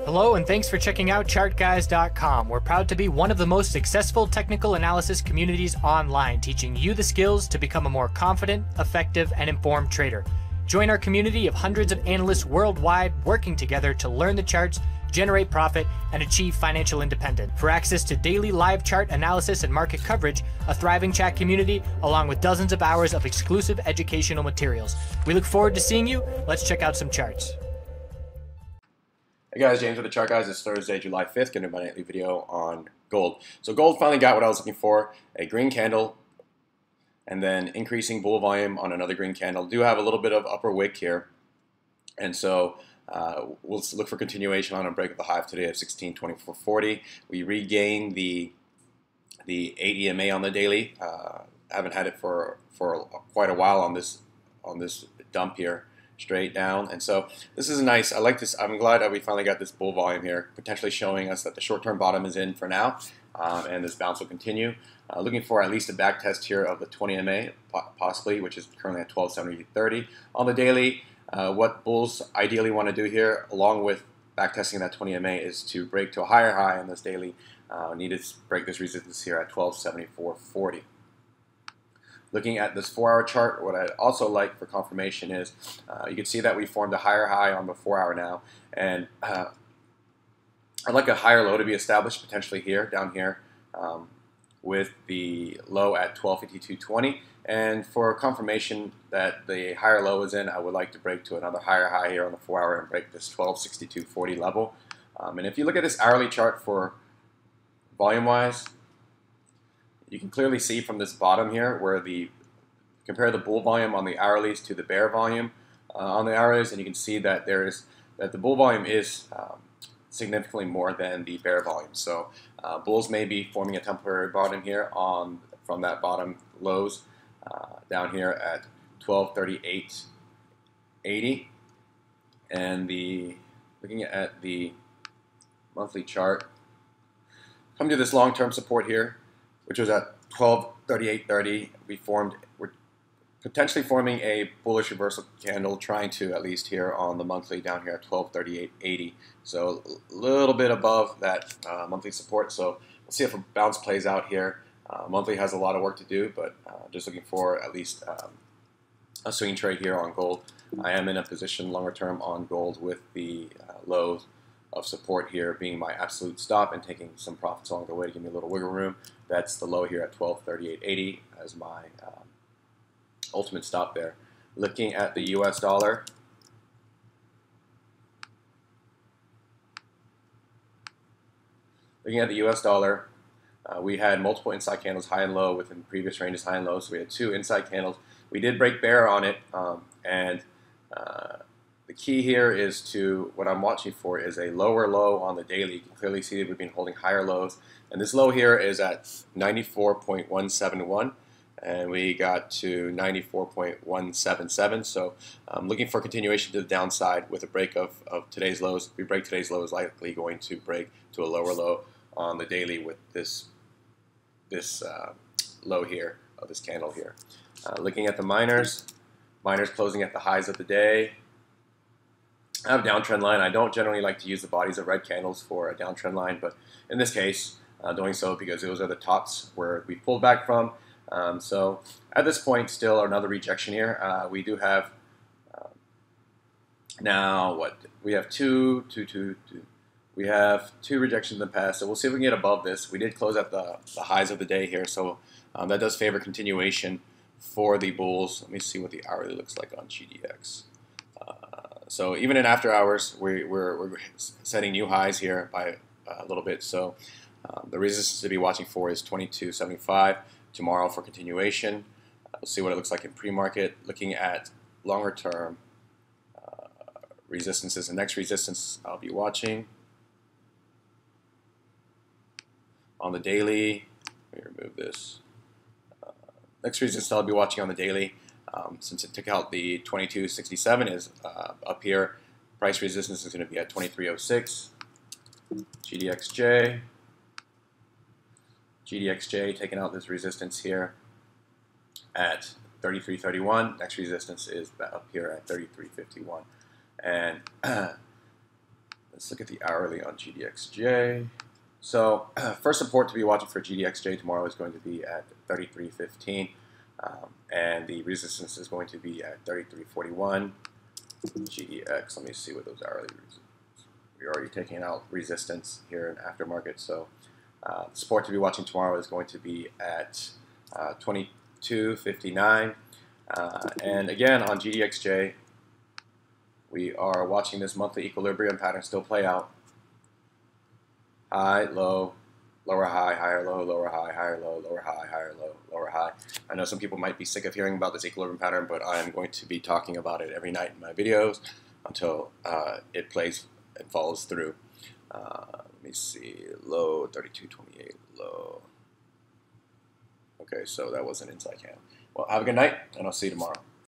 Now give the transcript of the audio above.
Hello and thanks for checking out ChartGuys.com. We're proud to be one of the most successful technical analysis communities online, teaching you the skills to become a more confident, effective, and informed trader. Join our community of hundreds of analysts worldwide working together to learn the charts, generate profit, and achieve financial independence. For access to daily live chart analysis and market coverage, a thriving chat community, along with dozens of hours of exclusive educational materials. We look forward to seeing you. Let's check out some charts. Hey guys, James with the Chart Guys. It's Thursday, July 5th, getting my nightly video on gold. So gold finally got what I was looking for, a green candle, and then increasing bull volume on another green candle. Do have a little bit of upper wick here, and so we'll look for continuation on a break of the high of today of 1624.40. We regain the 8 EMA on the daily. Haven't had it for quite a while on this dump here, straight down, and so this is nice. I like this. I'm glad that we finally got this bull volume here, potentially showing us that the short-term bottom is in for now, and this bounce will continue. Looking for at least a back test here of the 20 MA, possibly, which is currently at 1270.30 on the daily. What bulls ideally want to do here, along with back testing that 20 MA, is to break to a higher high on this daily. Need to break this resistance here at 1274.40. Looking at this 4-hour chart, what I'd also like for confirmation is you can see that we formed a higher high on the 4-hour now, and I'd like a higher low to be established potentially here, down here, with the low at 1252.20. And for confirmation that the higher low is in, I would like to break to another higher high here on the 4-hour and break this 1262.40 level. And if you look at this hourly chart for volume-wise, you can clearly see from this bottom here where compare the bull volume on the hourlies to the bear volume on the hourlies, and you can see that the bull volume is significantly more than the bear volume. So bulls may be forming a temporary bottom here from that bottom lows down here at 1238.80, and looking at the monthly chart, come to this long-term support here, which was at 1238.30. We're potentially forming a bullish reversal candle, trying to at least here on the monthly down here at 1238.80. So a little bit above that monthly support. So we'll see if a bounce plays out here. Monthly has a lot of work to do, but just looking for at least a swing trade here on gold. I am in a position longer term on gold with the lows of support here being my absolute stop and taking some profits along the way to give me a little wiggle room. That's the low here at 1238.80 as my ultimate stop there. Looking at the US dollar, we had multiple inside candles, high and low, within previous ranges, high and low. So we had 2 inside candles. We did break bear on it, and the key here is what I'm watching for is a lower low on the daily. You can clearly see that we've been holding higher lows. And this low here is at 94.171, and we got to 94.177. So I'm looking for continuation to the downside with a break of today's lows. If we break today's low, is likely going to break to a lower low on the daily with this low here, of this candle here. Looking at the miners closing at the highs of the day. I have a downtrend line. I don't generally like to use the bodies of red candles for a downtrend line, but in this case, doing so because those are the tops where we pulled back from. So at this point, still another rejection here. We do have now what? We have two. We have 2 rejections in the past, so we'll see if we can get above this. We did close at the highs of the day here, so that does favor continuation for the bulls. Let me see what the hourly looks like on GDX. So even in after hours, we're setting new highs here by a little bit. So the resistance to be watching for is 22.75 tomorrow for continuation. We'll see what it looks like in pre-market. Looking at longer term resistances, the next resistance I'll be watching on the daily. Let me remove this. Next resistance I'll be watching on the daily, since it took out the 22.67, is up here. Price resistance is going to be at 23.06. GDXJ taking out this resistance here at 33.31. Next resistance is up here at 33.51. And Let's look at the hourly on GDXJ. So first support to be watching for GDXJ tomorrow is going to be at 33.15, and the resistance is going to be at 33.41. GDX, let me see what those hourly resistance. We're already taking out resistance here in aftermarket, so support to be watching tomorrow is going to be at 22.59, and again on GDXJ, we are watching this monthly equilibrium pattern still play out. High, low, lower high, higher low, lower high, higher low, lower high, higher low, lower high. I know some people might be sick of hearing about this equilibrium pattern, but I am going to be talking about it every night in my videos until it plays and follows through. Let me see, low, 32.28, low. Okay, so that was an inside candle. Well, have a good night, and I'll see you tomorrow.